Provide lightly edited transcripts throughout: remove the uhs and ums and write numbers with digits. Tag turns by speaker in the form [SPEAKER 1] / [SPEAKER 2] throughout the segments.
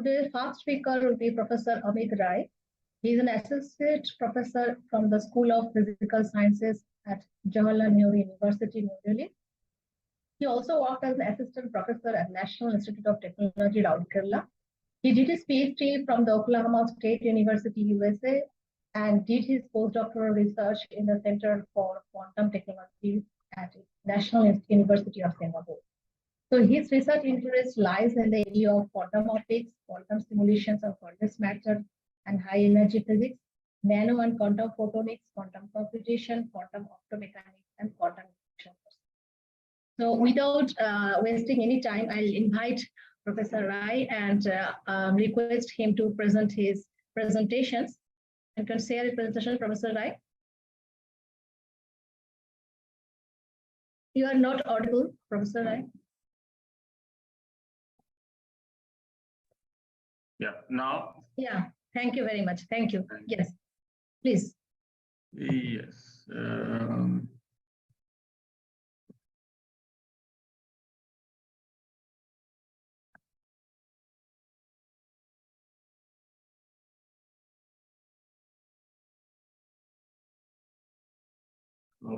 [SPEAKER 1] today's first speaker will be Professor Amit Rai. He is an associate professor from the School of Physical Sciences at Jawaharlal Nehru University, New Delhi. He also worked as an assistant professor at National Institute of Technology, Rourkela. He did his PhD from the Oklahoma State University, USA, and did his postdoctoral research in the Center for Quantum Technology at National University of Singapore. So his research interest lies in the area of quantum optics, quantum simulations of condensed matter and high energy physics, nano and quantum photonics, quantum computation, quantum optomechanics, and quantum information. So without wasting any time, I'll invite Professor Rai and request him to present his presentations. And can share his presentation, Professor Rai? You are not audible, Professor Rai.
[SPEAKER 2] Yeah, now.
[SPEAKER 1] Yeah, thank you very much. Thank you. Yes, please.
[SPEAKER 2] Yes.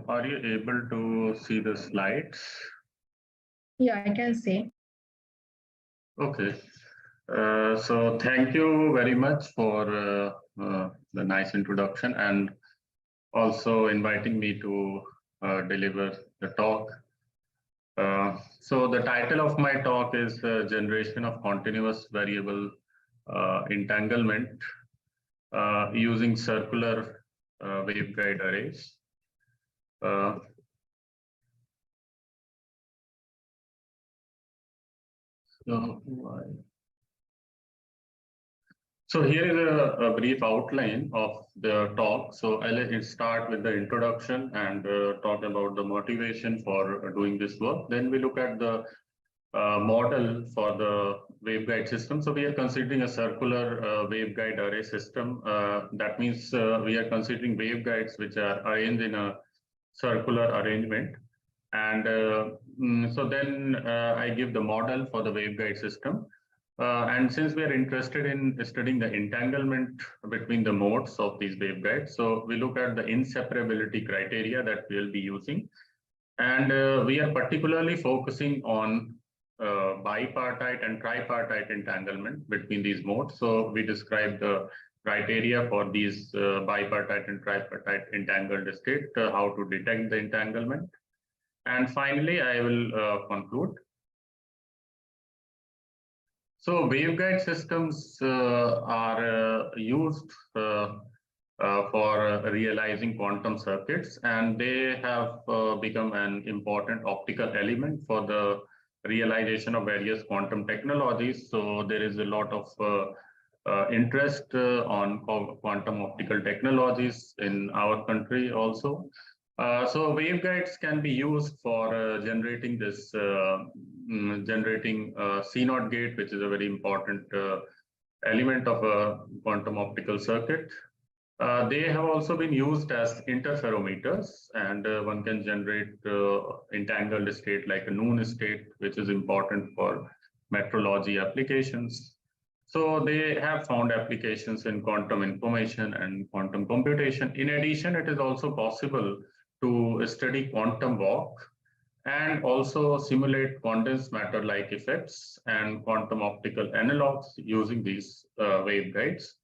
[SPEAKER 2] Are you able to see the slides?
[SPEAKER 1] Yeah, I can see.
[SPEAKER 2] Okay. So thank you very much for the nice introduction and also inviting me to deliver the talk. So the title of my talk is Generation of Continuous Variable Entanglement using Circular Waveguide Arrays. So here is a brief outline of the talk. So I'll start with the introduction and talk about the motivation for doing this work. Then we look at the model for the waveguide system. So we are considering a circular waveguide array system. That means we are considering waveguides which are arranged in a circular arrangement. And so then I give the model for the waveguide system. And since we are interested in studying the entanglement between the modes of these waveguides, so we look at the inseparability criteria that we'll be using. And we are particularly focusing on bipartite and tripartite entanglement between these modes. So we describe the criteria for these bipartite and tripartite entangled state, how to detect the entanglement. And finally, I will conclude. So waveguide systems are used for realizing quantum circuits, and they have become an important optical element for the realization of various quantum technologies. So there is a lot of interest on quantum optical technologies in our country also. So waveguides can be used for generating this C0 gate, which is a very important element of a quantum optical circuit. They have also been used as interferometers, and one can generate entangled state like a noon state, which is important for metrology applications. So they have found applications in quantum information and quantum computation. In addition, it is also possible to study quantum walk and also simulate condensed matter-like effects and quantum optical analogs using these waveguides.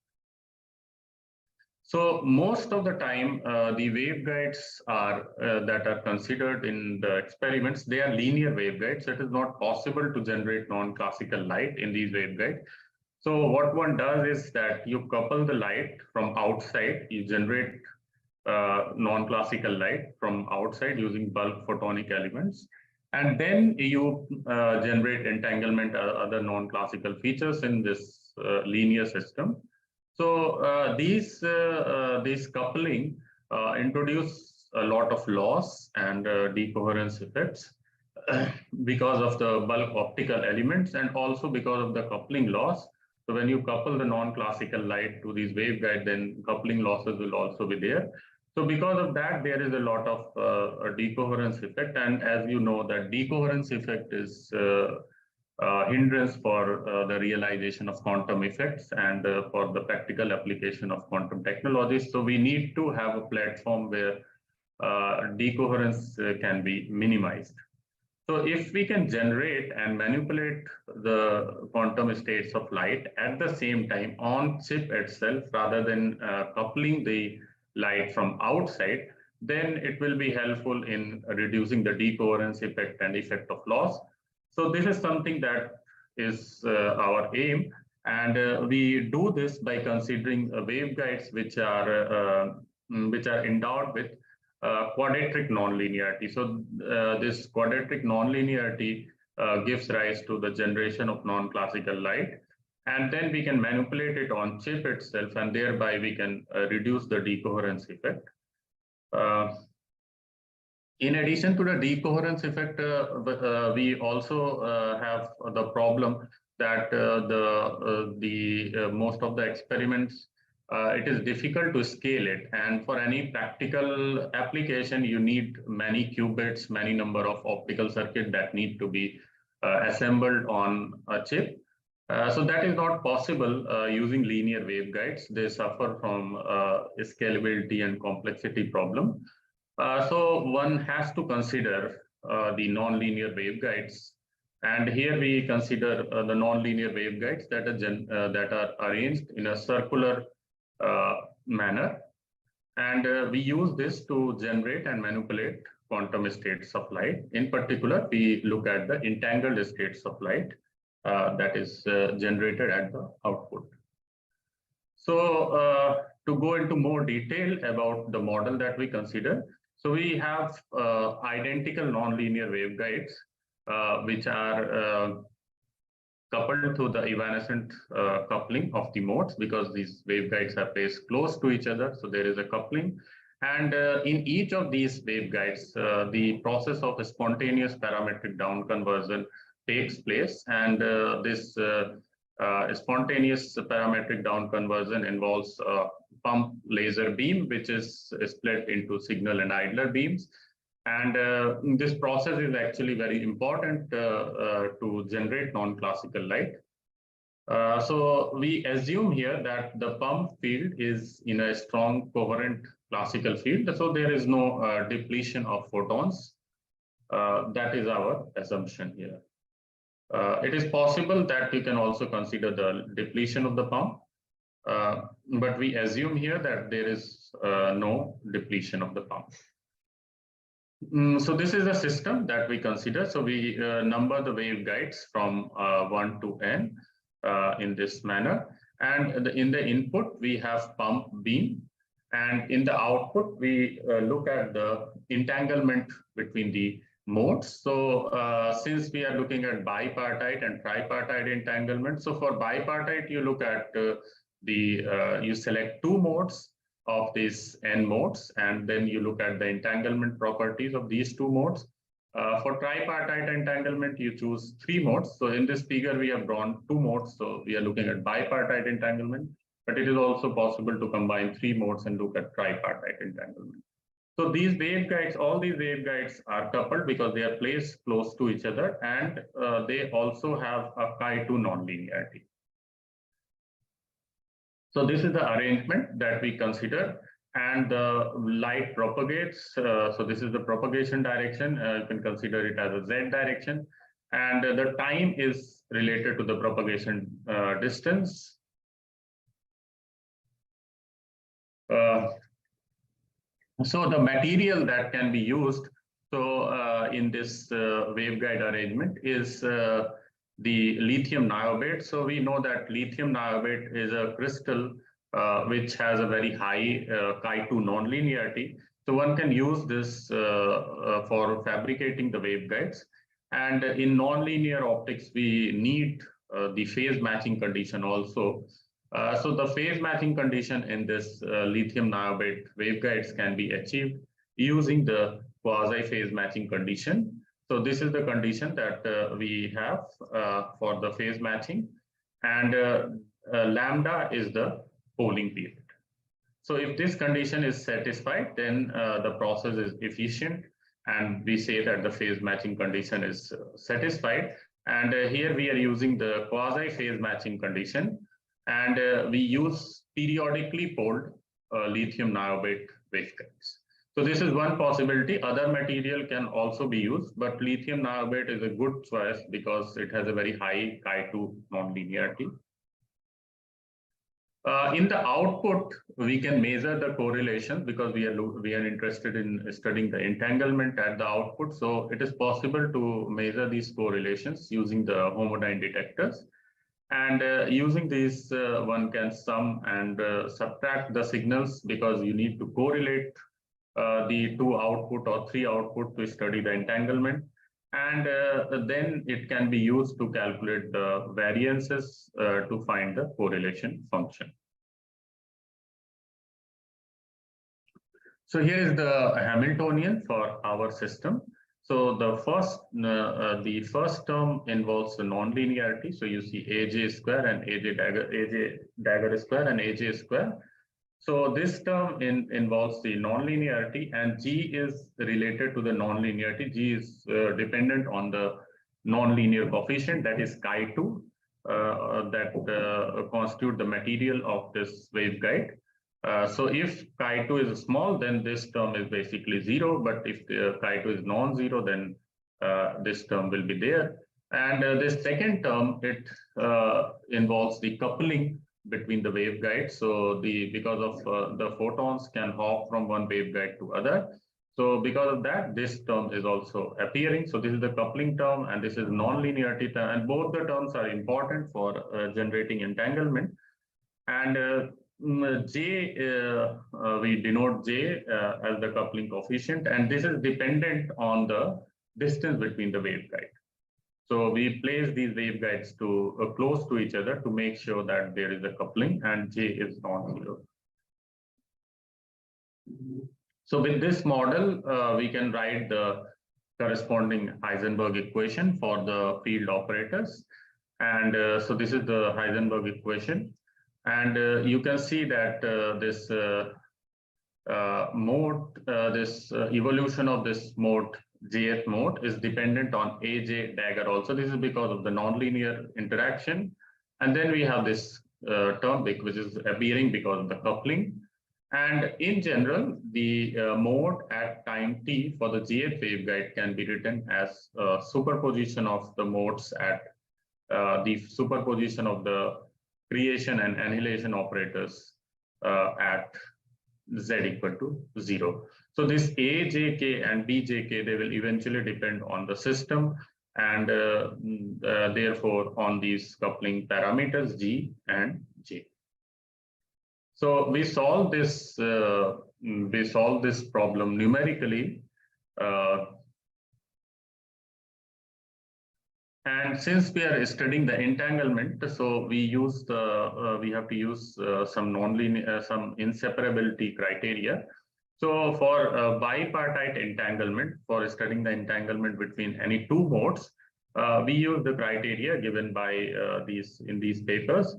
[SPEAKER 2] So most of the time, the waveguides are that are considered in the experiments, they are linear waveguides. It is not possible to generate non-classical light in these waveguides. So what one does is that you couple the light from outside, you generate non-classical light from outside using bulk photonic elements, and then you generate entanglement other non-classical features in this linear system. So these coupling introduce a lot of loss and decoherence effects because of the bulk optical elements and also because of the coupling loss. So when you couple the non-classical light to these waveguides, then coupling losses will also be there. So because of that, there is a lot of a decoherence effect. And as you know, that decoherence effect is hindrance for the realization of quantum effects and for the practical application of quantum technologies. So we need to have a platform where decoherence can be minimized. So if we can generate and manipulate the quantum states of light at the same time on chip itself, rather than coupling the light from outside, then it will be helpful in reducing the decoherence effect and effect of loss. So this is something that is our aim. And we do this by considering waveguides which are endowed with quadratic nonlinearity. So this quadratic nonlinearity gives rise to the generation of non-classical light, and then we can manipulate it on chip itself, and thereby we can reduce the decoherence effect. In addition to the decoherence effect, we also have the problem that most of the experiments, it is difficult to scale it, and for any practical application you need many qubits, many number of optical circuits that need to be assembled on a chip. So that is not possible using linear waveguides. They suffer from scalability and complexity problem. So one has to consider the nonlinear waveguides. And here we consider the nonlinear waveguides that are arranged in a circular manner. And we use this to generate and manipulate quantum states of light. In particular, we look at the entangled states of light that is generated at the output. So to go into more detail about the model that we consider, so we have identical nonlinear waveguides which are coupled to the evanescent coupling of the modes, because these waveguides are placed close to each other, so there is a coupling. And in each of these waveguides, the process of spontaneous parametric down conversion takes place, and this spontaneous parametric down conversion involves pump laser beam, which is split into signal and idler beams. And this process is actually very important to generate non-classical light. So we assume here that the pump field is in a strong coherent classical field, so there is no depletion of photons. That is our assumption here. It is possible that you can also consider the depletion of the pump, but we assume here that there is no depletion of the pump. So this is a system that we consider. So we number the waveguides from 1 to n in this manner. And in the input, we have pump beam. And in the output, we look at the entanglement between the modes. So since we are looking at bipartite and tripartite entanglement, so for bipartite, you look at you select two modes of these n modes, and then you look at the entanglement properties of these two modes. For tripartite entanglement, you choose three modes. So in this figure, we have drawn two modes. So we are looking at bipartite entanglement, but it is also possible to combine three modes and look at tripartite entanglement. So these waveguides, all these waveguides are coupled because they are placed close to each other, and they also have a QIQT nonlinearity. So this is the arrangement that we consider, and the light propagates. So this is the propagation direction. You can consider it as a z direction, and the time is related to the propagation distance. So the material that can be used in this waveguide arrangement is the lithium niobate. So we know that lithium niobate is a crystal which has a very high QIQT nonlinearity. So one can use this for fabricating the waveguides. And in nonlinear optics, we need the phase matching condition also. So the phase matching condition in this lithium niobate waveguides can be achieved using the quasi-phase matching condition. So this is the condition that we have for the phase matching, and lambda is the polling period. So if this condition is satisfied, then the process is efficient, and we say that the phase matching condition is satisfied. And here we are using the quasi-phase matching condition, and we use periodically poled lithium niobate waveguides. So this is one possibility. Other material can also be used, but lithium niobate is a good choice because it has a very high QIQT nonlinearity. In the output, we can measure the correlations because we are interested in studying the entanglement at the output. So it is possible to measure these correlations using the homodyne detectors. And using these, one can sum and subtract the signals because you need to correlate the 2 output or 3 output to study the entanglement. And then it can be used to calculate the variances to find the correlation function. So here is the Hamiltonian for our system. So the first term involves the nonlinearity. So you see AJ square and AJ dagger square and AJ square. So this term involves the nonlinearity, and G is related to the nonlinearity. G is dependent on the nonlinear coefficient, that is chi2, that constitute the material of this waveguide. So if chi2 is small, then this term is basically 0. But if the chi2 is non-zero, then this term will be there. And this second term, it involves the coupling between the waveguides. So because of the photons can hop from one waveguide to other. So because of that, this term is also appearing. So this is the coupling term, and this is nonlinearity term, and both the terms are important for generating entanglement. And J, we denote J as the coupling coefficient, and this is dependent on the distance between the waveguide. So we place these waveguides to close to each other to make sure that there is a coupling and J is non-zero. So with this model, we can write the corresponding Heisenberg equation for the field operators. And so this is the Heisenberg equation. And you can see that this evolution of this mode, Jth mode, is dependent on AJ dagger also. This is because of the nonlinear interaction. And then we have this term which is appearing because of the coupling. And in general, the mode at time t for the Jth waveguide can be written as superposition of the modes at the superposition of the creation and annihilation operators at z equal to 0. So this A, J, K, and B, J, K, they will eventually depend on the system, and therefore on these coupling parameters G and J. So we solve this problem numerically. And since we are studying the entanglement, so we use we have to use some inseparability criteria. So for bipartite entanglement, for studying the entanglement between any two modes, we use the criteria given by in these papers.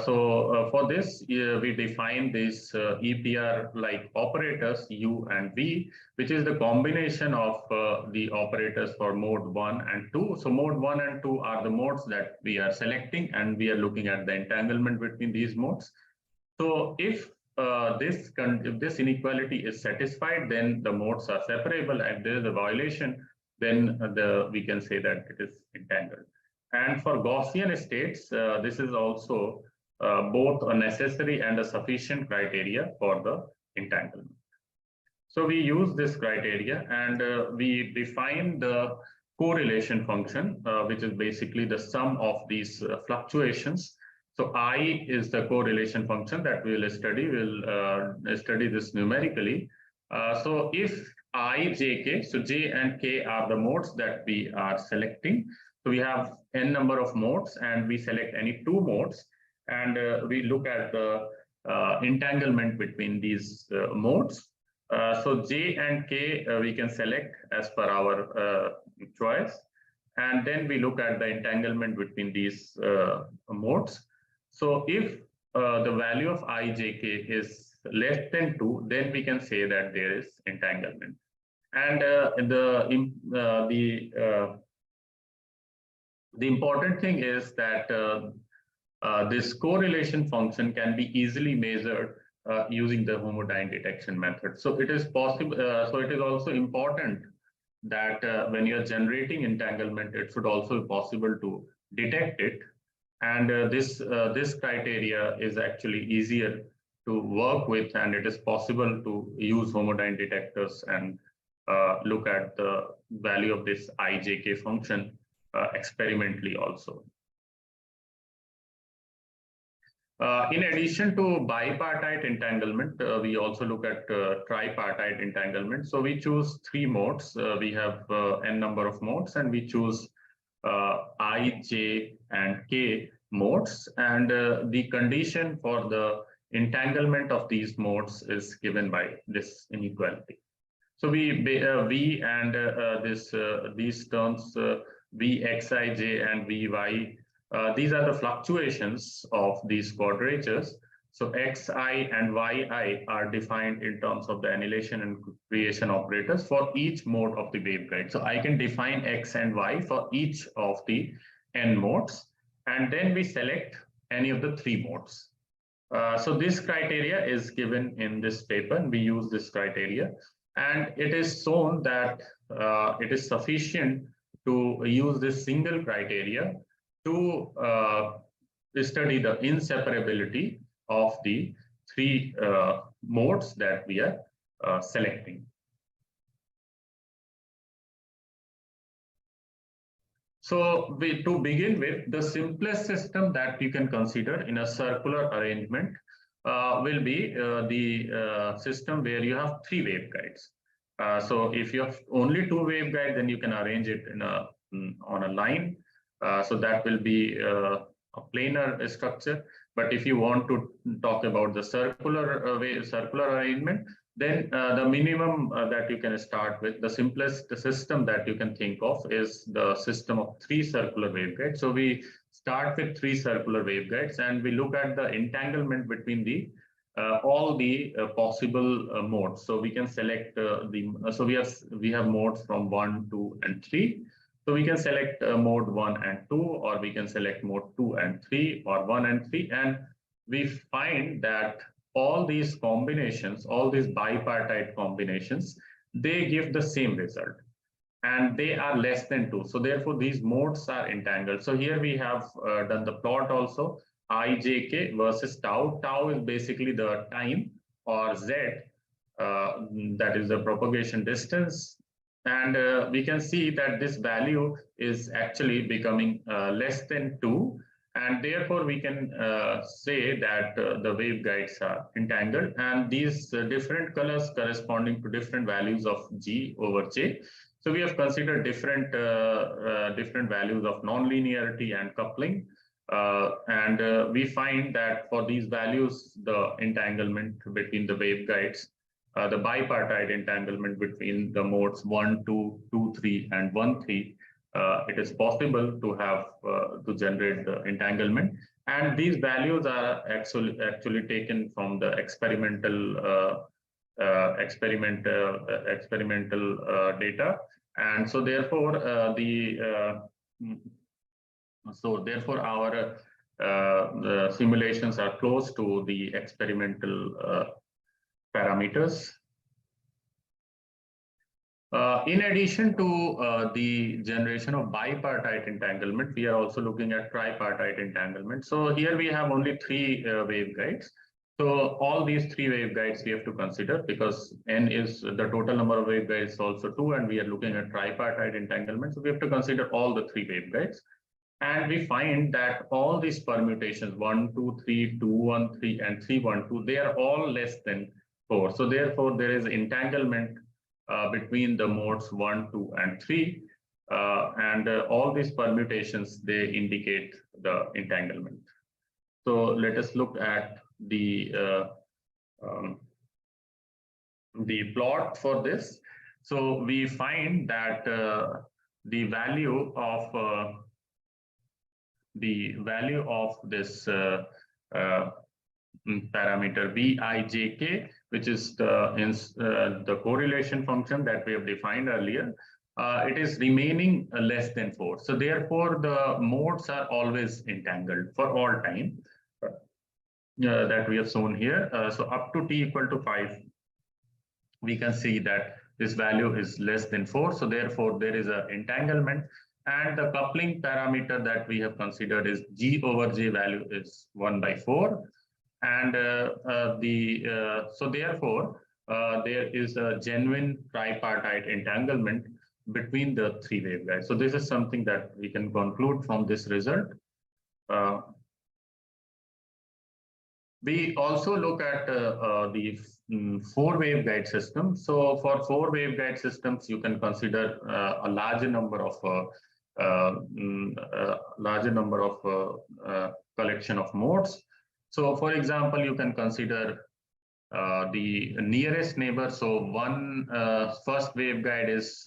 [SPEAKER 2] So for this, we define these EPR-like operators U and V, which is the combination of the operators for mode 1 and 2. So mode 1 and 2 are the modes that we are selecting, and we are looking at the entanglement between these modes. So if this inequality is satisfied, then the modes are separable. And there is a violation, then we can say that it is entangled. And for Gaussian states, this is also both a necessary and a sufficient criteria for the entanglement. So we use this criteria, and we define the correlation function, which is basically the sum of these fluctuations. So I is the correlation function that we will study. We'll study this numerically. So if I, J, K, so J and K are the modes that we are selecting. So we have n number of modes, and we select any two modes, and we look at the entanglement between these modes. So J and K we can select as per our choice, and then we look at the entanglement between these modes. So if the value of I, J, K is less than 2, then we can say that there is entanglement. And The important thing is that this correlation function can be easily measured using the homodyne detection method. So it is possible. So it is also important that when you are generating entanglement, it should also be possible to detect it. And this criteria is actually easier to work with, and it is possible to use homodyne detectors and look at the value of this IJK function experimentally also. In addition to bipartite entanglement, we also look at tripartite entanglement. So we choose 3 modes. We have n number of modes, and we choose I, J, and K modes. And the condition for the entanglement of these modes is given by this inequality. So V and these terms Vxij and Vy. These are the fluctuations of these quadratures. So Xi and Yi are defined in terms of the annihilation and creation operators for each mode of the waveguide. So I can define X and Y for each of the n modes, and then we select any of the 3 modes. So this criteria is given in this paper, and we use this criteria. And it is shown that it is sufficient to use this single criteria to study the inseparability of the 3 modes that we are selecting. So to begin with, the simplest system that you can consider in a circular arrangement will be the system where you have 3 waveguides. So if you have only 2 waveguides, then you can arrange it in on a line. So that will be a planar structure. But if you want to talk about the circular arrangement, then the minimum that you can start with, the simplest system that you can think of is the system of 3 circular waveguides. So we start with 3 circular waveguides, and we look at the entanglement between the all the possible modes. So we can select so we have modes from 1, 2, and 3. So we can select mode 1 and 2, or we can select mode 2 and 3, or 1 and 3, and we find that all these combinations, all these bipartite combinations, they give the same result, and they are less than 2. So therefore, these modes are entangled. So here we have done the plot also, IJK versus tau. Tau is basically the time, or Z, that is the propagation distance. And we can see that this value is actually becoming less than 2. And therefore, we can say that the waveguides are entangled. And these different colors corresponding to different values of G over J. So we have considered different values of nonlinearity and coupling. And we find that for these values, the entanglement between the waveguides, the bipartite entanglement between the modes 1, 2, 2, 3, and 1, 3, it is possible to have to generate the entanglement. And these values are actually taken from the experimental data. And so therefore our simulations are close to the experimental parameters. In addition to the generation of bipartite entanglement, we are also looking at tripartite entanglement. So here we have only 3 waveguides. So all these 3 waveguides we have to consider, because n is the total number of waveguides, also 2, and we are looking at tripartite entanglement. So we have to consider all the 3 waveguides. And we find that all these permutations, 1, 2, 3, 2, 1, 3, and 3, 1, 2, they are all less than 4. So therefore, there is entanglement between the modes 1, 2, and 3. And all these permutations, they indicate the entanglement. So let us look at the plot for this. So we find that the value of this parameter Vijk, which is the correlation function that we have defined earlier, it is remaining less than 4. So therefore, the modes are always entangled for all time that we have shown here. So up to t equal to 5, we can see that this value is less than 4. So therefore, there is an entanglement. And the coupling parameter that we have considered is G over J value is 1/4. And so therefore, there is a genuine tripartite entanglement between the three waveguides. So this is something that we can conclude from this result. We also look at the 4 waveguide system. So for 4 waveguide systems, you can consider a larger number of collection of modes. So for example, you can consider the nearest neighbor. So one first waveguide is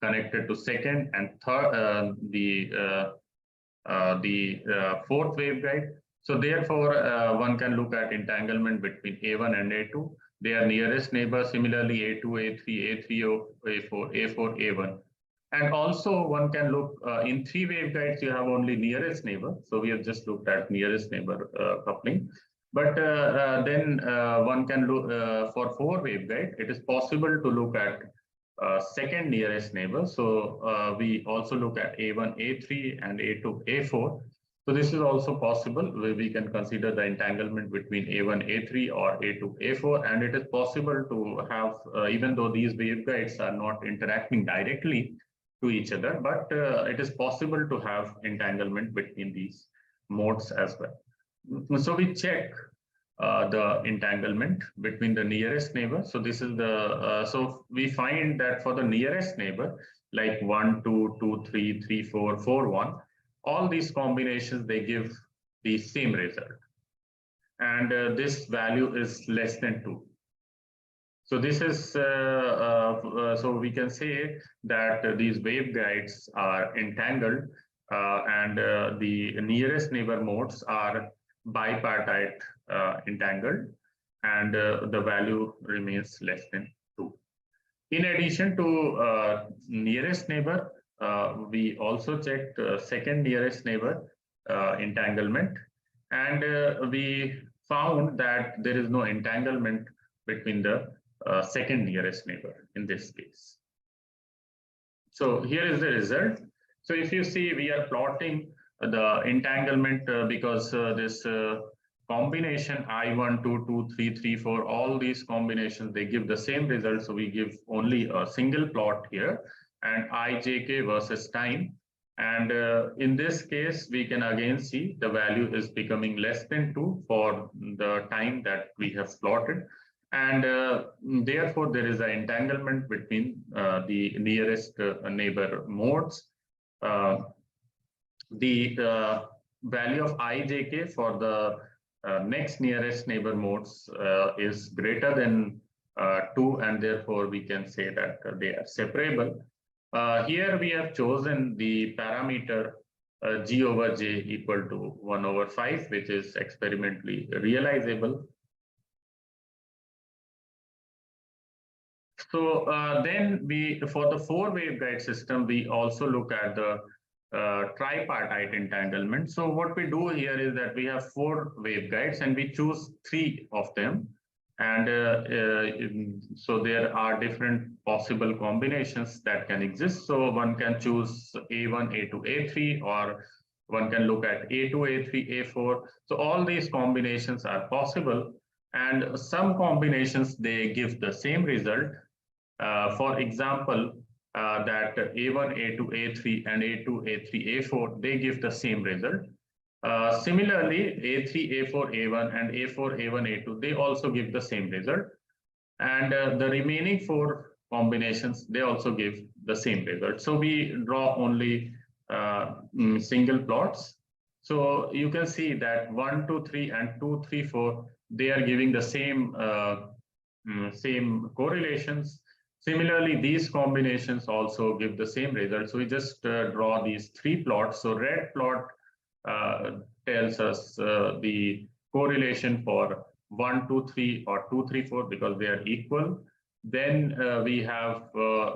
[SPEAKER 2] connected to second and third, the fourth waveguide. So therefore, one can look at entanglement between A1 and A2. They are nearest neighbors. Similarly, A2, A3, A3, A4, A4, A1. And also one can look in 3 waveguides, you have only nearest neighbor. So we have just looked at nearest neighbor coupling. But then one can look for 4 waveguide, it is possible to look at second nearest neighbor. So we also look at A1, A3 and A2, A4. So this is also possible where we can consider the entanglement between A1, A3 or A2, A4. And it is possible to have, even though these waveguides are not interacting directly to each other, but it is possible to have entanglement between these modes as well. So we check the entanglement between the nearest neighbor. So this is the, so we find that for the nearest neighbor, like 1, 2, 2, 3, 3, 4, 4, 1, all these combinations, they give the same result. And this value is less than 2. So this is, so we can say that these waveguides are entangled and the nearest neighbor modes are bipartite entangled, and the value remains less than 2. In addition to nearest neighbor, we also checked second nearest neighbor entanglement, and we found that there is no entanglement between the second nearest neighbor in this case. So here is the result. So if you see, we are plotting the entanglement because this combination I1, 2, 2, 3, 3, 4, all these combinations, they give the same result. So we give only a single plot here, and IJK versus time. And in this case, we can again see the value is becoming less than 2 for the time that we have plotted. And therefore, there is an entanglement between the nearest neighbor modes. The value of IJK for the next nearest neighbor modes is greater than 2, and therefore we can say that they are separable. Here we have chosen the parameter G over J equal to 1/5, which is experimentally realizable. So then for the 4 waveguide system, we also look at the tripartite entanglement. So what we do here is that we have 4 waveguides and we choose 3 of them. And so there are different possible combinations that can exist. So one can choose A1, A2, A3, or one can look at A2, A3, A4. So all these combinations are possible. And some combinations, they give the same result. For example, that A1, A2, A3, and A2, A3, A4, they give the same result. Similarly, A3, A4, A1, and A4, A1, A2, they also give the same result. And the remaining 4 combinations, they also give the same result. So we draw only single plots. So you can see that 1, 2, 3, and 2, 3, 4, they are giving the same, same correlations. Similarly, these combinations also give the same result. So we just draw these 3 plots. So red plot tells us the correlation for 1, 2, 3 or 2, 3, 4 because they are equal. Then we have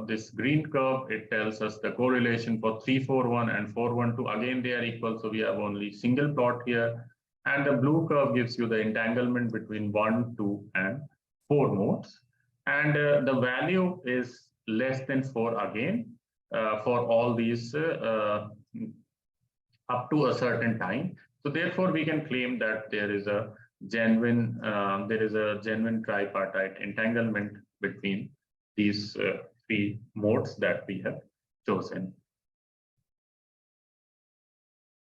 [SPEAKER 2] this green curve. It tells us the correlation for 341 and 412. Again, they are equal, so we have only single plot here. And the blue curve gives you the entanglement between 1, 2, and 4 modes. And the value is less than 4 again for all these up to a certain time. So therefore, we can claim that there is a genuine tripartite entanglement between these three modes that we have chosen.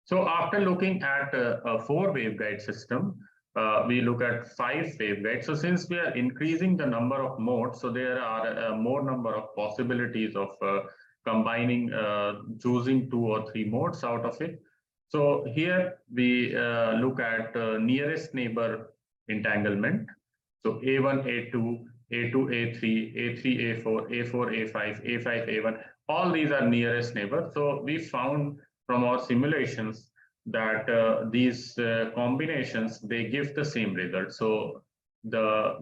[SPEAKER 2] So after looking at a 4 waveguide system, we look at 5 waveguides. So since we are increasing the number of modes, so there are more number of possibilities of combining, choosing 2 or 3 modes out of it. So here we look at nearest neighbor entanglement. So A1, A2, A2, A3, A3, A4, A4, A5, A5, A1, all these are nearest neighbors. So we found from our simulations that these combinations, they give the same result. So the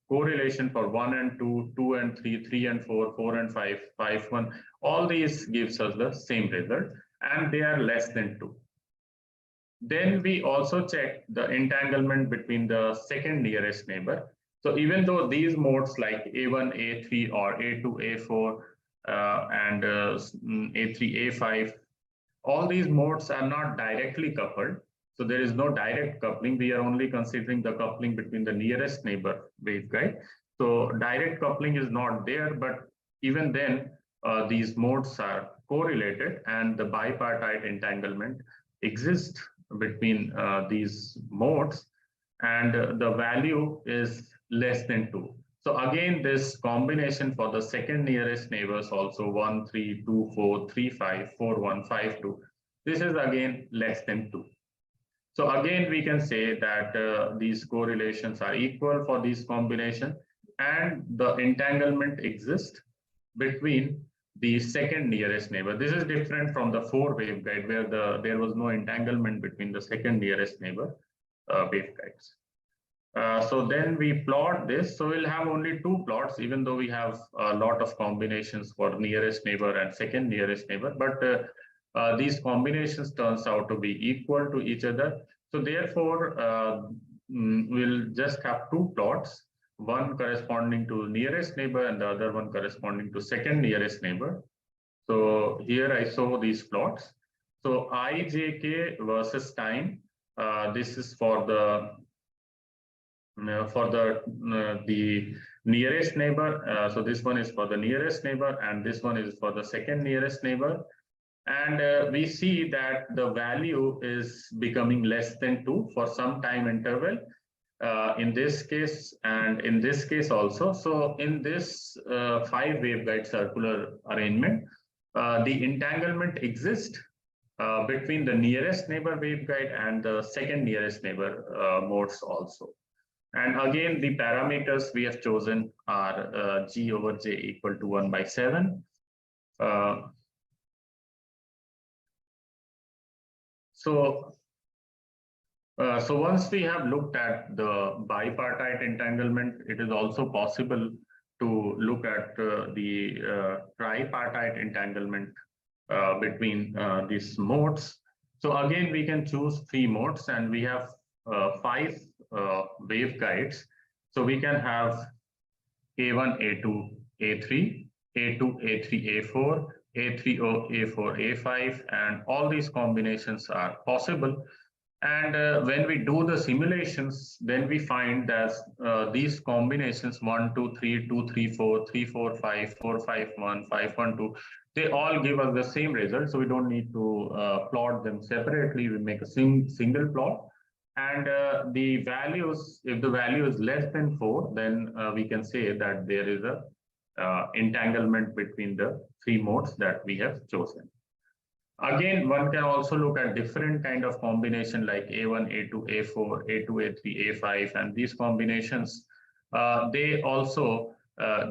[SPEAKER 2] correlation for 1 and 2, 2 and 3, 3 and 4, 4 and 5, 5, 1, all these gives us the same result, and they are less than 2. Then we also check the entanglement between the second nearest neighbor. So even though these modes like A1, A3 or A2, A4 and A3, A5, all these modes are not directly coupled. So there is no direct coupling. We are only considering the coupling between the nearest neighbor waveguide. So direct coupling is not there, but even then, these modes are correlated, and the bipartite entanglement exists between these modes, and the value is less than 2. So again, this combination for the second nearest neighbors also 1, 3, 2, 4, 3, 5, 4, 1, 5, 2. This is again less than 2. So again, we can say that these correlations are equal for this combination, and the entanglement exists between the second nearest neighbor. This is different from the 4 waveguide where there was no entanglement between the second nearest neighbor waveguides. So then we plot this. So we'll have only 2 plots, even though we have a lot of combinations for nearest neighbor and second nearest neighbor. But these combinations turns out to be equal to each other. So therefore, we'll just have 2 plots, one corresponding to nearest neighbor and the other one corresponding to second nearest neighbor. So here I saw these plots. So IJK versus time. This is for the nearest neighbor. So this one is for the nearest neighbor, and this one is for the second nearest neighbor. And we see that the value is becoming less than 2 for some time interval in this case and in this case also. So in this 5 waveguide circular arrangement, the entanglement exists between the nearest neighbor waveguide and the second nearest neighbor modes also. And again, the parameters we have chosen are G over J equal to 1/7. So once we have looked at the bipartite entanglement, it is also possible to look at the tripartite entanglement between these modes. So again, we can choose 3 modes, and we have 5 waveguides. So we can have A1, A2, A3, A2, A3, A4, A30, A4, A5, and all these combinations are possible. And when we do the simulations, then we find that these combinations 1, 2, 3, 2, 3, 4, 3, 4, 5, 4, 5, 1, 5, 1, 2, they all give us the same result. So we don't need to plot them separately. We make a single plot. And the values, if the value is less than 4, then we can say that there is a entanglement between the 3 modes that we have chosen. Again, one can also look at different kind of combination like A1, A2, A4, A2, A3, A5, and these combinations, they also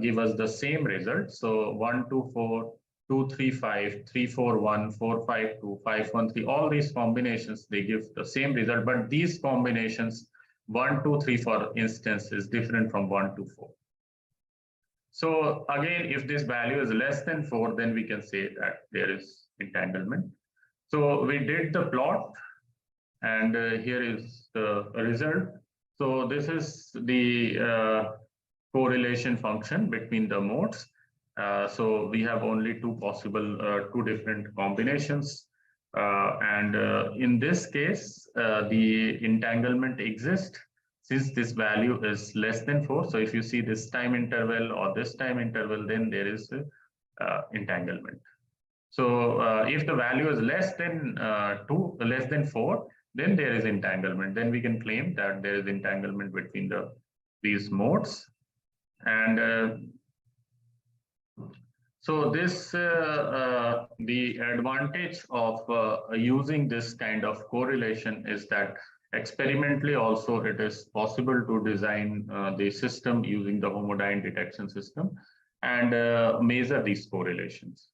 [SPEAKER 2] give us the same result. So 1, 2, 4, 2, 3, 5, 3, 4, 1, 4, 5, 2, 5, 1, 3, all these combinations, they give the same result, but these combinations 1, 2, 3, for instance, is different from 1 to 4. So again, if this value is less than 4, then we can say that there is entanglement. So we did the plot, and here is the result. So this is the correlation function between the modes. So we have only two possible, two different combinations. And in this case, the entanglement exists since this value is less than 4. So if you see this time interval or this time interval, then there is entanglement. So if the value is less than 4, then there is entanglement. Then we can claim that there is entanglement between these modes. And so this the advantage of using this kind of correlation is that experimentally also it is possible to design the system using the homodyne detection system and measure these correlations.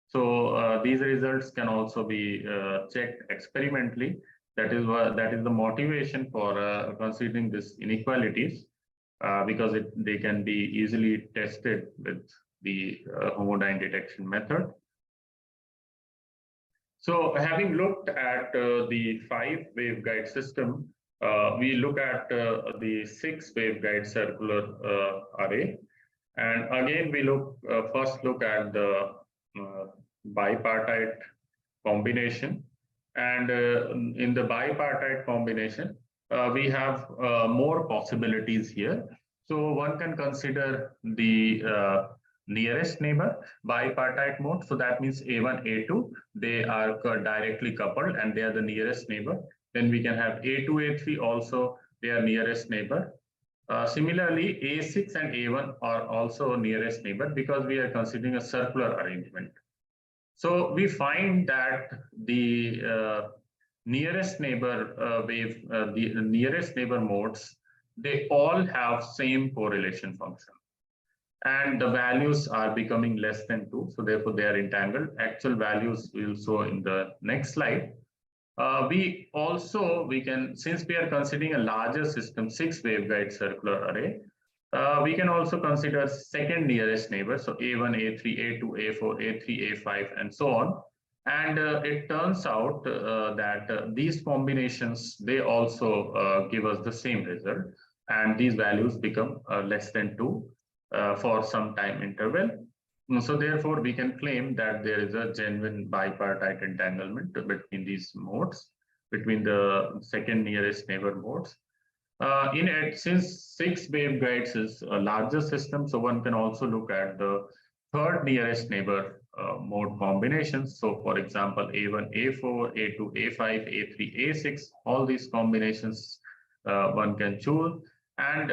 [SPEAKER 2] So these results can also be checked experimentally. That is the motivation for considering these inequalities, because they can be easily tested with the homodyne detection method. So having looked at the 5 waveguide system, we look at the 6 waveguide circular array. And again, we first look at the bipartite combination. And in the bipartite combination, we have more possibilities here. So one can consider the nearest neighbor bipartite mode. So that means A1, A2, they are directly coupled and they are the nearest neighbor. Then we can have A2, A3 also, they are nearest neighbor. Similarly, A6 and A1 are also nearest neighbor because we are considering a circular arrangement. So we find that the nearest neighbor the nearest neighbor modes, they all have same correlation function. And the values are becoming less than 2. So therefore, they are entangled. Actual values we will show in the next slide. We can, since we are considering a larger system, 6 waveguide circular array, we can also consider second nearest neighbor. So A1, A3, A2, A4, A3, A5, and so on. And it turns out that these combinations, they also give us the same result. And these values become less than 2 for some time interval. So therefore, we can claim that there is a genuine bipartite entanglement between these modes, between the second nearest neighbor modes. In it, since 6 waveguides is a larger system, so one can also look at the third nearest neighbor mode combinations. So for example, A1, A4, A2, A5, A3, A6, all these combinations one can choose. And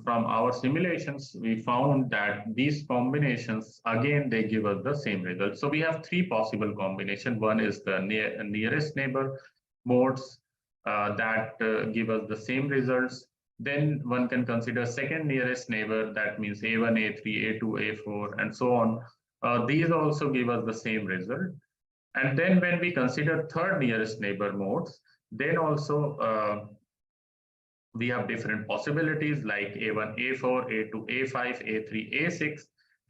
[SPEAKER 2] from our simulations, we found that these combinations, again, they give us the same result. So we have 3 possible combinations. One is the nearest neighbor modes that give us the same results. Then one can consider second nearest neighbor, that means A1, A3, A2, A4, and so on. These also give us the same result. And then when we consider third nearest neighbor modes, then also we have different possibilities like A1, A4, A2, A5, A3, A6,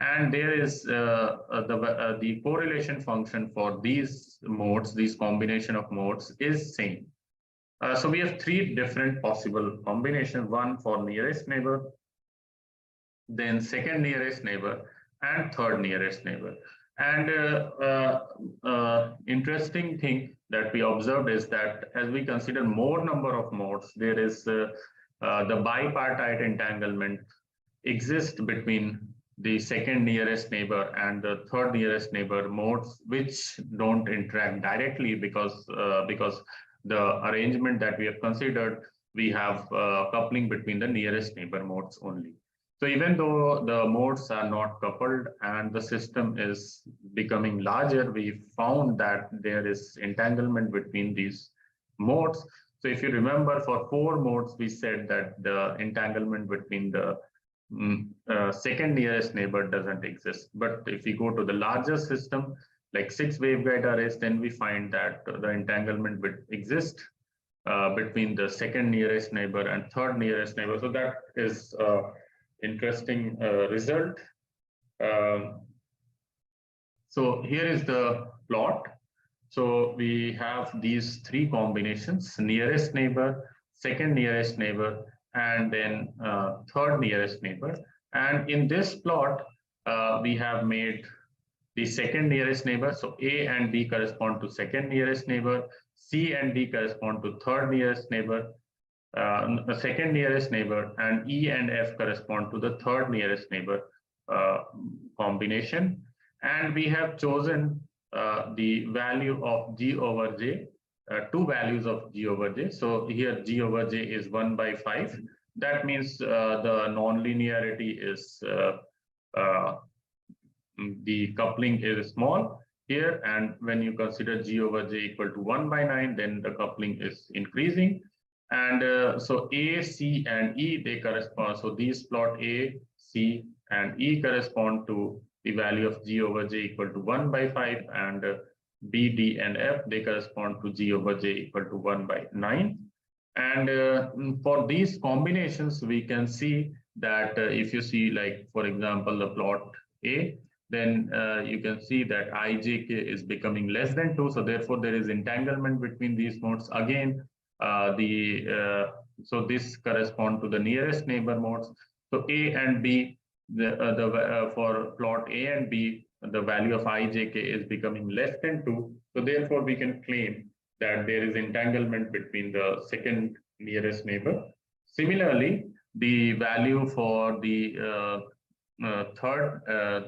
[SPEAKER 2] and there is the correlation function for these modes, these combination of modes is same. So we have 3 different possible combinations, one for nearest neighbor, then second nearest neighbor, and third nearest neighbor. And interesting thing that we observed is that as we consider more number of modes, there is the bipartite entanglement exists between the second nearest neighbor and the third nearest neighbor modes, which don't interact directly because the arrangement that we have considered, we have coupling between the nearest neighbor modes only. So even though the modes are not coupled and the system is becoming larger, we found that there is entanglement between these modes. So if you remember, for 4 modes, we said that the entanglement between the second nearest neighbor doesn't exist. But if we go to the larger system, like 6 waveguide arrays, then we find that the entanglement exists between the second nearest neighbor and third nearest neighbor. So that is interesting result. So here is the plot. So we have these three combinations: nearest neighbor, second nearest neighbor, and then third nearest neighbor. And in this plot, we have made the second nearest neighbor. So A and B correspond to second nearest neighbor. C and D correspond to third nearest neighbor, the second nearest neighbor, and E and F correspond to the third nearest neighbor combination. And we have chosen the value of G over J, two values of G over J. So here G over J is 1/5. That means the nonlinearity is the coupling is small here, and when you consider G over J equal to 1/9, then the coupling is increasing. And so A, C, and E, they correspond. So these plot A, C, and E correspond to the value of G over J equal to 1/5, and B, D, and F, they correspond to G over J equal to 1/9. And for these combinations, we can see that if you see, like, for example, the plot A, then you can see that IJK is becoming less than 2. So therefore, there is entanglement between these modes. Again, so this correspond to the nearest neighbor modes. So A and B, for plot A and B, the value of IJK is becoming less than 2. So therefore, we can claim that there is entanglement between the second nearest neighbor. Similarly, the value for the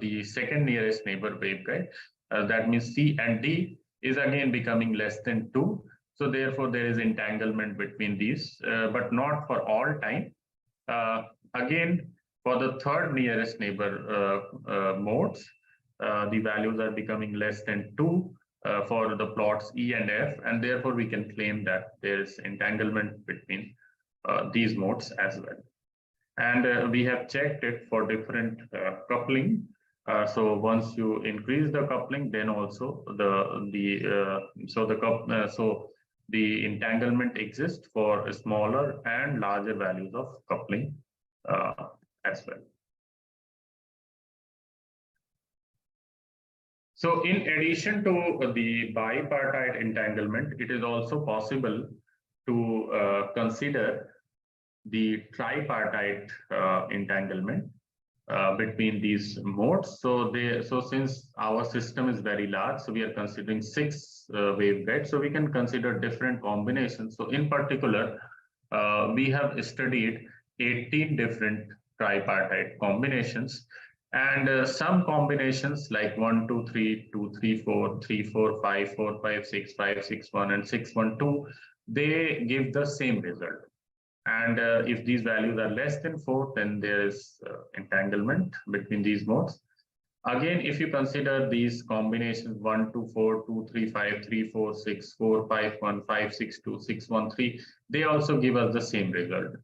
[SPEAKER 2] the second nearest neighbor waveguide, that means C and D, is again becoming less than 2. So therefore, there is entanglement between these, but not for all time. Again, for the third nearest neighbor modes, the values are becoming less than 2 for the plots E and F, and therefore we can claim that there is entanglement between these modes as well. And we have checked it for different coupling. So once you increase the coupling, then also the entanglement exists for smaller and larger values of coupling as well. So in addition to the bipartite entanglement, it is also possible to consider the tripartite entanglement between these modes. So since our system is very large, so we are considering 6 waveguides. So we can consider different combinations. So in particular, we have studied 18 different tripartite combinations. And some combinations like 1, 2, 3, 2, 3, 4, 3, 4, 5, 4, 5, 6, 5, 6, 1, and 6, 1, 2, they give the same result. And if these values are less than 4, then there is entanglement between these modes. Again, if you consider these combinations 1, 2, 4, 2, 3, 5, 3, 4, 6, 4, 5, 1, 5, 6, 2, 6, 1, 3, they also give us the same result.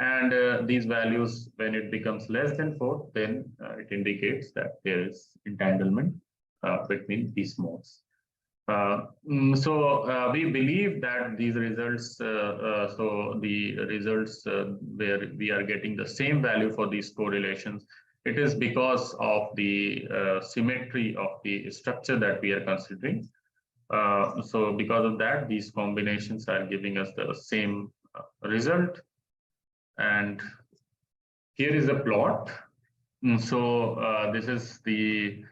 [SPEAKER 2] And these values, when it becomes less than 4, then it indicates that there is entanglement between these modes. We believe that these results, so the results where we are getting the same value for these correlations, it is because of the symmetry of the structure that we are considering. So because of that, these combinations are giving us the same result. And here is a plot. This is the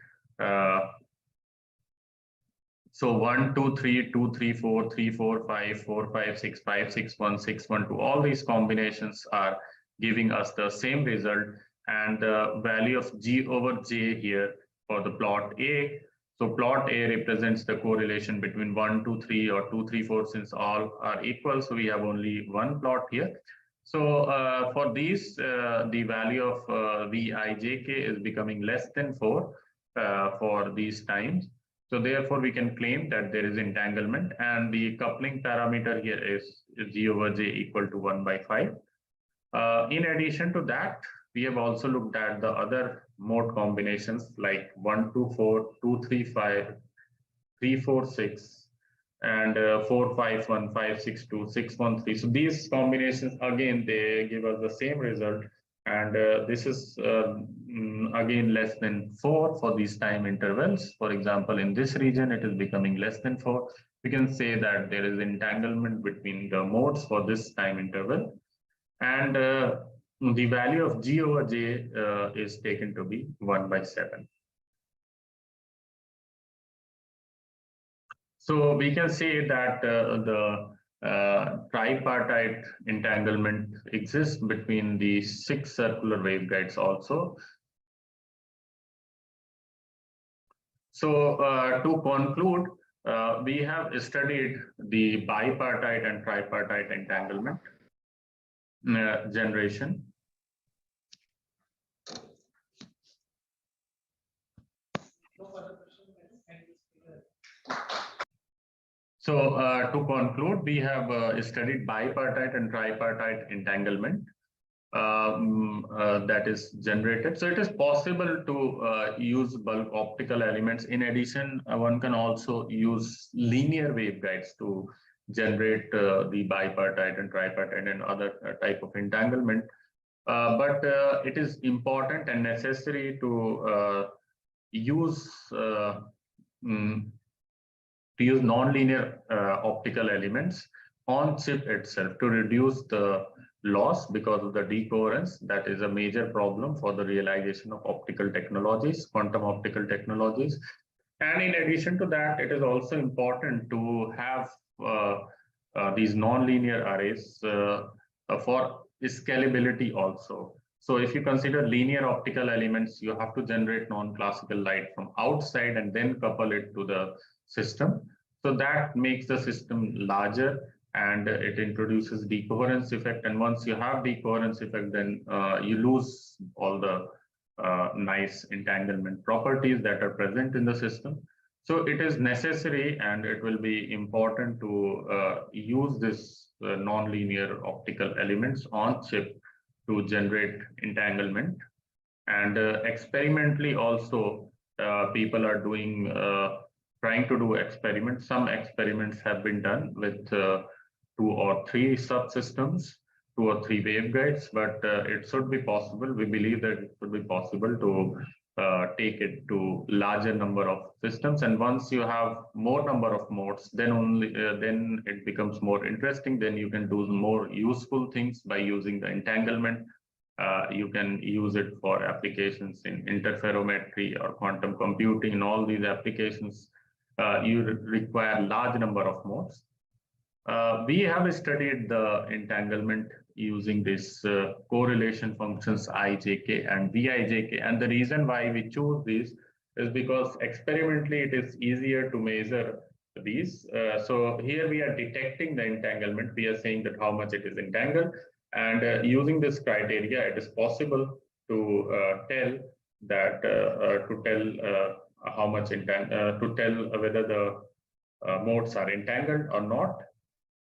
[SPEAKER 2] so 1, 2, 3, 2, 3, 4, 3, 4, 5, 4, 5, 6, 5, 6, 1, 6, 1, 2. All these combinations are giving us the same result. And the value of G over J here for the plot A. So plot A represents the correlation between 1, 2, 3, or 2, 3, 4, since all are equal. So we have only one plot here. So for these, the value of Vijk is becoming less than 4 for these times. So therefore, we can claim that there is entanglement, and the coupling parameter here is G over J equal to 1/5. In addition to that, we have also looked at the other mode combinations like 1, 2, 4, 2, 3, 5, 3, 4, 6, and 4, 5, 1, 5, 6, 2, 6, 1, 3. So these combinations, again, they give us the same result, And this is again less than 4 for these time intervals. For example, in this region, it is becoming less than 4. We can say that there is entanglement between the modes for this time interval. And the value of G over J is taken to be 1/7. So we can say that the tripartite entanglement exists between the 6 circular waveguides also. So to conclude, we have studied the bipartite and tripartite entanglement generation. So to conclude, we have studied bipartite and tripartite entanglement that is generated. So it is possible to use bulk optical elements. In addition, one can also use linear waveguides to generate the bipartite and tripartite and other type of entanglement. But it is important and necessary to use nonlinear optical elements on chip itself to reduce the loss because of the decoherence. That is a major problem for the realization of optical technologies, quantum optical technologies. And in addition to that, it is also important to have these nonlinear arrays for scalability also. So if you consider linear optical elements, you have to generate non-classical light from outside and then couple it to the system. So that makes the system larger and it introduces decoherence effect. And once you have decoherence effect, then you lose all the nice entanglement properties that are present in the system. So it is necessary and it will be important to use this nonlinear optical elements on chip to generate entanglement. And experimentally also, people are doing trying to do experiments. Some experiments have been done with 2 or 3 subsystems, 2 or 3 waveguides, but it should be possible. We believe that it should be possible to take it to larger number of systems. And once you have more number of modes, then only then it becomes more interesting. Then you can do more useful things by using the entanglement. You can use it for applications in interferometry or quantum computing. In all these applications, you require large number of modes. We have studied the entanglement using this correlation functions ijk and vijk, and the reason why we choose these is because experimentally it is easier to measure these. So here we are detecting the entanglement. We are saying that how much it is entangled, and using this criteria, it is possible to tell that how much to tell whether the modes are entangled or not.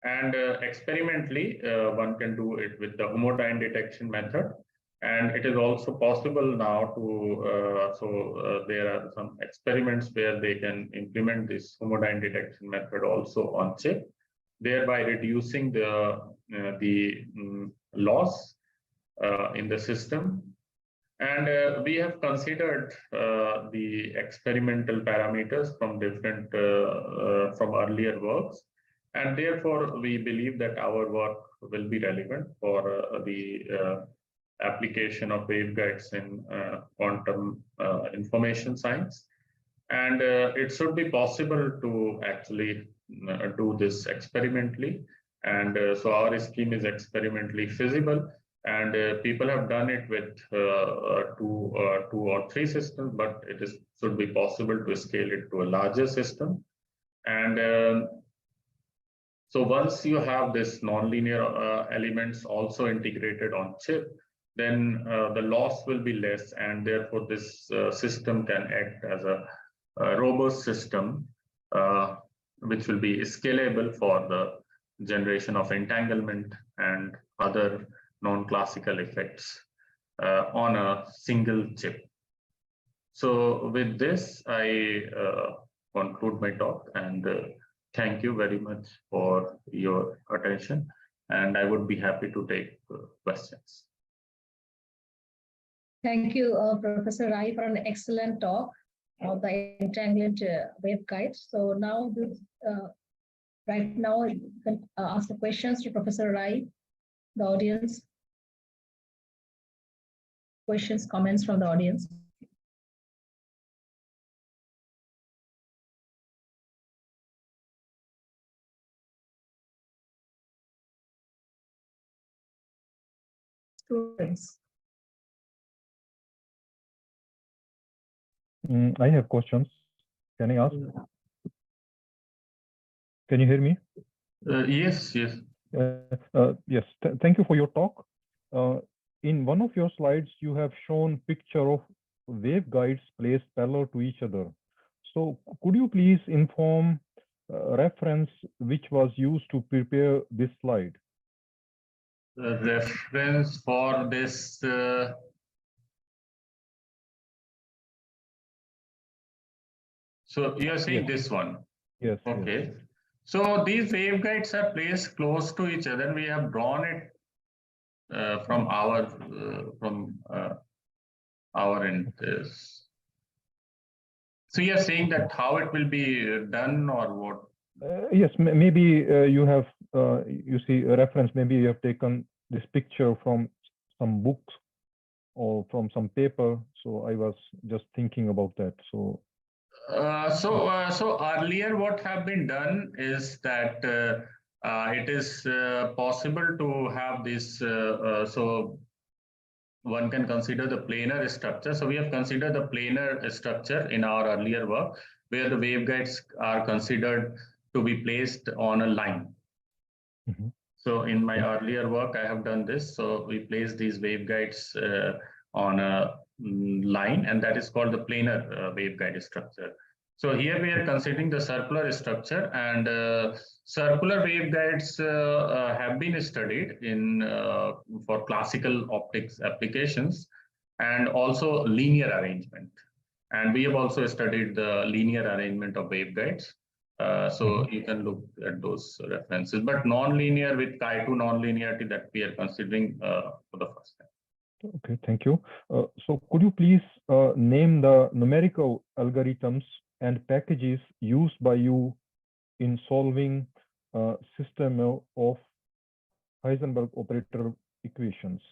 [SPEAKER 2] And experimentally, one can do it with the homodyne detection method. And it is also possible now to, there are some experiments where they can implement this homodyne detection method also on chip, thereby reducing the loss in the system. And we have considered the experimental parameters from different from earlier works, and therefore we believe that our work will be relevant for the application of waveguides in quantum information science. And it should be possible to actually do this experimentally. And so our scheme is experimentally feasible. And people have done it with 2 or 3 systems, but it should be possible to scale it to a larger system. And so once you have this nonlinear elements also integrated on chip, then the loss will be less, and therefore this system can act as a robust system, which will be scalable for the generation of entanglement and other non-classical effects on a single chip. So with this, I conclude my talk, and thank you very much for your attention. And I would be happy to take questions.
[SPEAKER 1] Thank you, Professor Rai, for an excellent talk on the entanglement waveguide. So now, right now, you can ask the questions to Professor Rai, the audience. Questions, comments from the audience. Students.
[SPEAKER 3] I have questions. Can I ask? Can you hear me?
[SPEAKER 2] Yes, yes.
[SPEAKER 3] Yes. Thank you for your talk. In one of your slides, you have shown picture of waveguides placed parallel to each other. So could you please inform reference which was used to prepare this slide?
[SPEAKER 2] The reference for this. So you are saying this one?
[SPEAKER 3] Yes.
[SPEAKER 2] Okay.
[SPEAKER 3] Yes.
[SPEAKER 2] So these waveguides are placed close to each other. We have drawn it from our end. So you are saying that how it will be done or what?
[SPEAKER 3] Yes, maybe you have, you see a reference, maybe you have taken this picture from some books or from some paper. So I was just thinking about that. So
[SPEAKER 2] So earlier what have been done is that it is possible to have this, so one can consider the planar structure. So we have considered the planar structure in our earlier work, where the waveguides are considered to be placed on a line. So in my earlier work, I have done this. So we place these waveguides on a line, and that is called the planar waveguide structure. So here we are considering the circular structure, and circular waveguides have been studied in for classical optics applications, and also linear arrangement. And we have also studied the linear arrangement of waveguides. So you can look at those references, but non-linear with QIQT non-linearity that we are considering for the first time.
[SPEAKER 3] Okay, thank you. So could you please name the numerical algorithms and packages used by you in solving system of Heisenberg operator equations?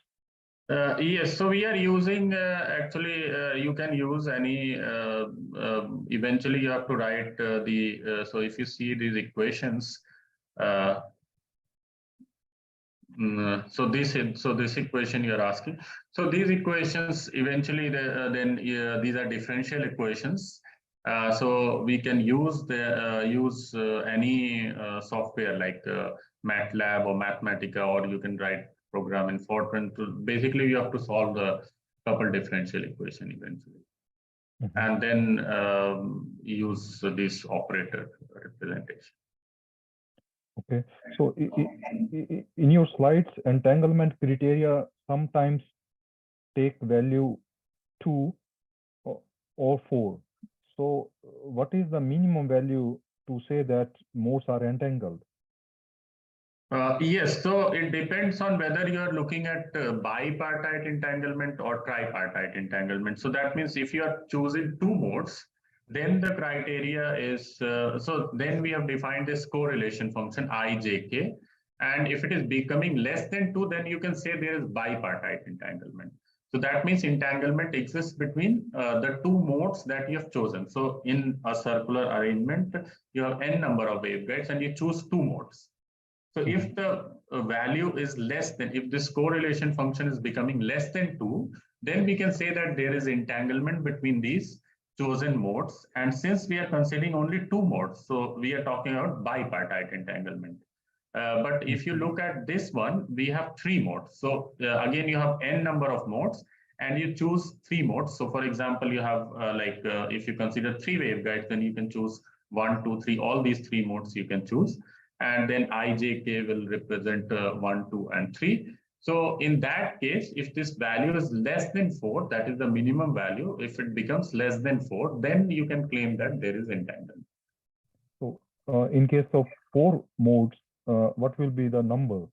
[SPEAKER 2] Yes, so we are using actually you can use any eventually you have to write so if you see these equations so this equation you are asking, so these equations eventually these are differential equations. So we can use any software like MATLAB or Mathematica, or you can write program in Fortran. Basically, you have to solve the couple differential equation eventually, and then use this operator representation.
[SPEAKER 3] Okay, so in your slides, entanglement criteria sometimes take value 2 or 4. So what is the minimum value to say that modes are entangled?
[SPEAKER 2] Yes, so it depends on whether you are looking at bipartite entanglement or tripartite entanglement. So that means if you are choosing two modes, then the criteria is, so then we have defined this correlation function ijk. And if it is becoming less than 2, then you can say there is bipartite entanglement. So that means entanglement exists between the two modes that you have chosen. So in a circular arrangement, you have n number of waveguides and you choose two modes. So if the value is less than, if this correlation function is becoming less than 2, then we can say that there is entanglement between these chosen modes. And since we are considering only two modes, so we are talking about bipartite entanglement. But if you look at this one, we have three modes. So again, you have n number of modes and you choose three modes. So for example, you have if you consider three waveguides, then you can choose 1, 2, 3, all these three modes you can choose. And then ijk will represent 1, 2, and 3. So in that case, if this value is less than 4, that is the minimum value. If it becomes less than 4, then you can claim that there is entanglement.
[SPEAKER 3] So in case of 4 modes, what will be the number?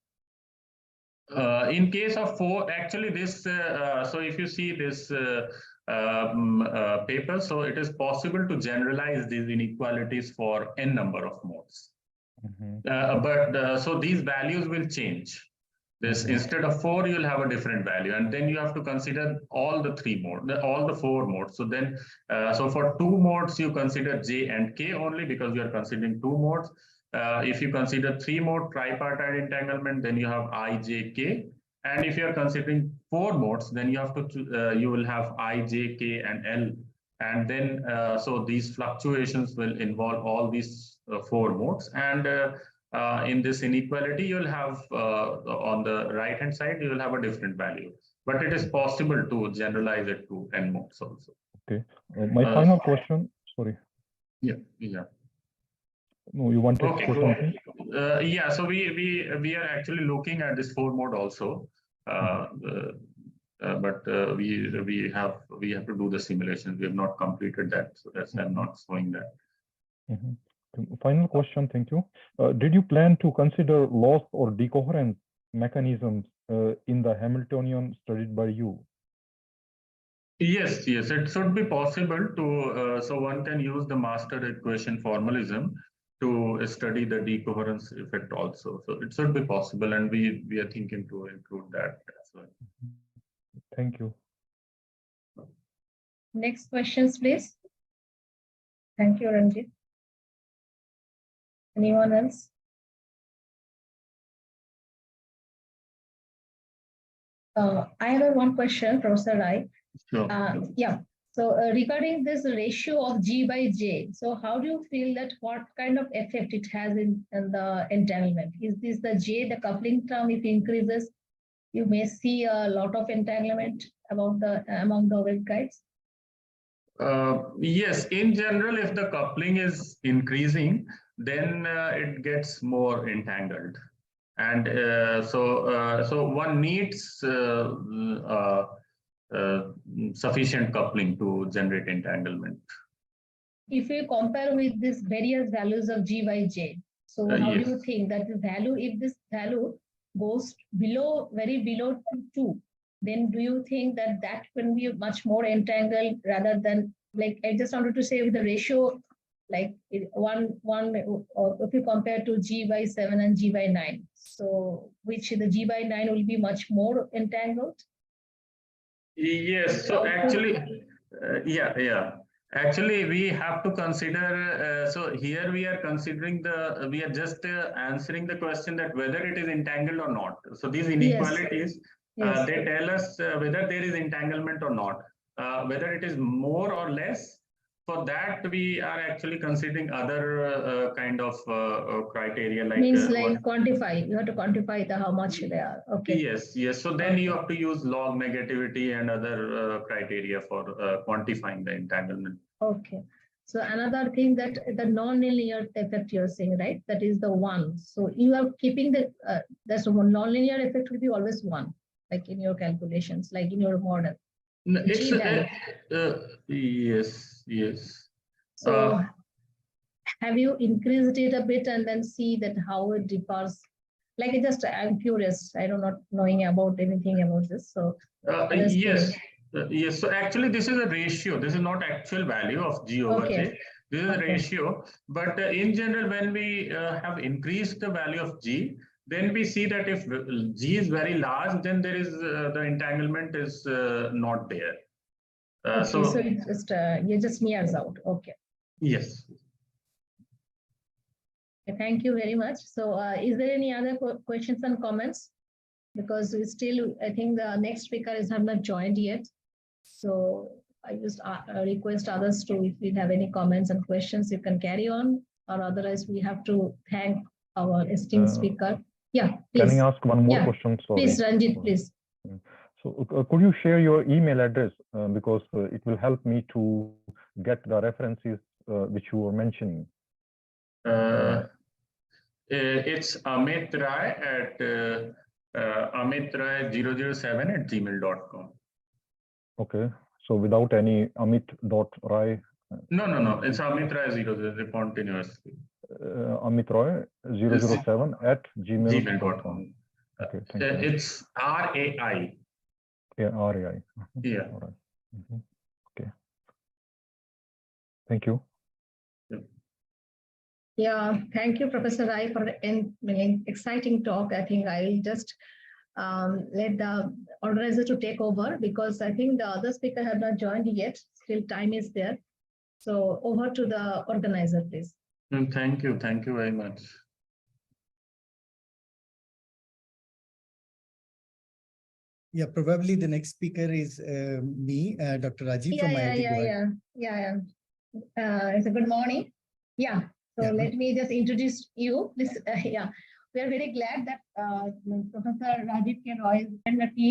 [SPEAKER 2] In case of 4, actually this, so if you see this paper, so it is possible to generalize these inequalities for n number of modes. So these values will change. This instead of 4, you'll have a different value, and then you have to consider all the 3 modes, all the 4 modes. So then, so for 2 modes, you consider J and K only because you are considering 2 modes. If you consider 3 mode tripartite entanglement, then you have I, J, K. And if you are considering 4 modes, then you have to you will have I, J, K, and L. And then so these fluctuations will involve all these 4 modes. And in this inequality, you'll have on the right hand side, you will have a different value. But it is possible to generalize it to n modes also.
[SPEAKER 3] Okay. My final question. Sorry.
[SPEAKER 2] Yeah.
[SPEAKER 3] No, you wanted to say something?
[SPEAKER 2] Yeah. So we are actually looking at this 4 mode also, but we have to do the simulation. We have not completed that, so that's why I'm not showing that.
[SPEAKER 3] Final question. Thank you. Did you plan to consider loss or decoherence mechanisms in the Hamiltonian studied by you?
[SPEAKER 2] Yes, it should be possible to. So one can use the master equation formalism to study the decoherence effect also. So it should be possible, and we are thinking to include that as well.
[SPEAKER 3] Thank you.
[SPEAKER 1] Next questions, please. Thank you, Ranjit. Anyone else? I have one question, Professor Rai.
[SPEAKER 2] Sure.
[SPEAKER 1] Yeah. So regarding this ratio of G by J, so how do you feel that what kind of effect it has in the entanglement? Is this the J, the coupling term, if it increases, you may see a lot of entanglement among the waveguides?
[SPEAKER 2] Yes, in general, if the coupling is increasing, then it gets more entangled. And so one needs sufficient coupling to generate entanglement.
[SPEAKER 1] If you compare with these various values of G by J, so how do you think that the value, if this value goes below, very below 2, then do you think that that can be much more entangled rather than, like, I just wanted to say with the ratio, like one, or if you compare to G by 7 and G by 9, so which the G by 9 will be much more entangled?
[SPEAKER 2] Yes, so actually, actually we have to consider, so here we are considering we are just answering the question that whether it is entangled or not. So these inequalities,
[SPEAKER 1] Yes.
[SPEAKER 2] they tell us whether there is entanglement or not, whether it is more or less. For that, we are actually considering other kind of criteria, like
[SPEAKER 1] means like quantify. You have to quantify how much they are. Okay.
[SPEAKER 2] Yes. So then you have to use log negativity and other criteria for quantifying the entanglement.
[SPEAKER 1] Okay. So another thing that the non-linear effect you're saying, right? That is the 1. So you are keeping the that's one non-linear effect will be always 1, like in your calculations, like in your model.
[SPEAKER 2] Yes.
[SPEAKER 1] So have you increased it a bit and then see that how it differs? Like I'm curious. I don't not knowing about anything about this. So
[SPEAKER 2] yes. So actually, this is a ratio. This is not actual value of G over J. This is a ratio. But in general, when we have increased the value of G, then we see that if G is very large, then there is the entanglement is not there.
[SPEAKER 1] So it just mirrors out. Okay.
[SPEAKER 2] Yes.
[SPEAKER 1] Thank you very much. So is there any other questions and comments? Because we still, I think the next speaker have not joined yet. So I just request others to, if you have any comments and questions, you can carry on, or otherwise we have to thank our esteemed speaker. Yeah, please.
[SPEAKER 3] Can I ask one more question? Sorry.
[SPEAKER 1] Please, Ranjit, please.
[SPEAKER 3] So could you share your email address, because it will help me to get the references which you were mentioning.
[SPEAKER 2] It's Amit Rai at amitrai007@gmail.com. Okay.
[SPEAKER 3] So without any amit.rai?
[SPEAKER 2] No. It's Amit Rai 00, continuously.
[SPEAKER 3] Amit Rai 007 at gmail.com. Okay, thank you.
[SPEAKER 2] It's RAI.
[SPEAKER 3] Yeah, RAI.
[SPEAKER 2] Yeah.
[SPEAKER 3] All right. Okay. Thank you.
[SPEAKER 1] Yeah, thank you, Professor Rai, for the exciting talk. I think I will just let the organizer to take over because I think the other speaker have not joined yet. Still time is there. So over to the organizer, please.
[SPEAKER 2] Thank you. Thank you very much.
[SPEAKER 4] Yeah, probably the next speaker is me, Dr. Rajiv from IIT Guwahati.
[SPEAKER 1] It's a good morning. Yeah. So
[SPEAKER 4] Yeah.
[SPEAKER 1] let me just introduce you. This, we are very glad that Professor Rajiv K. Roy and the team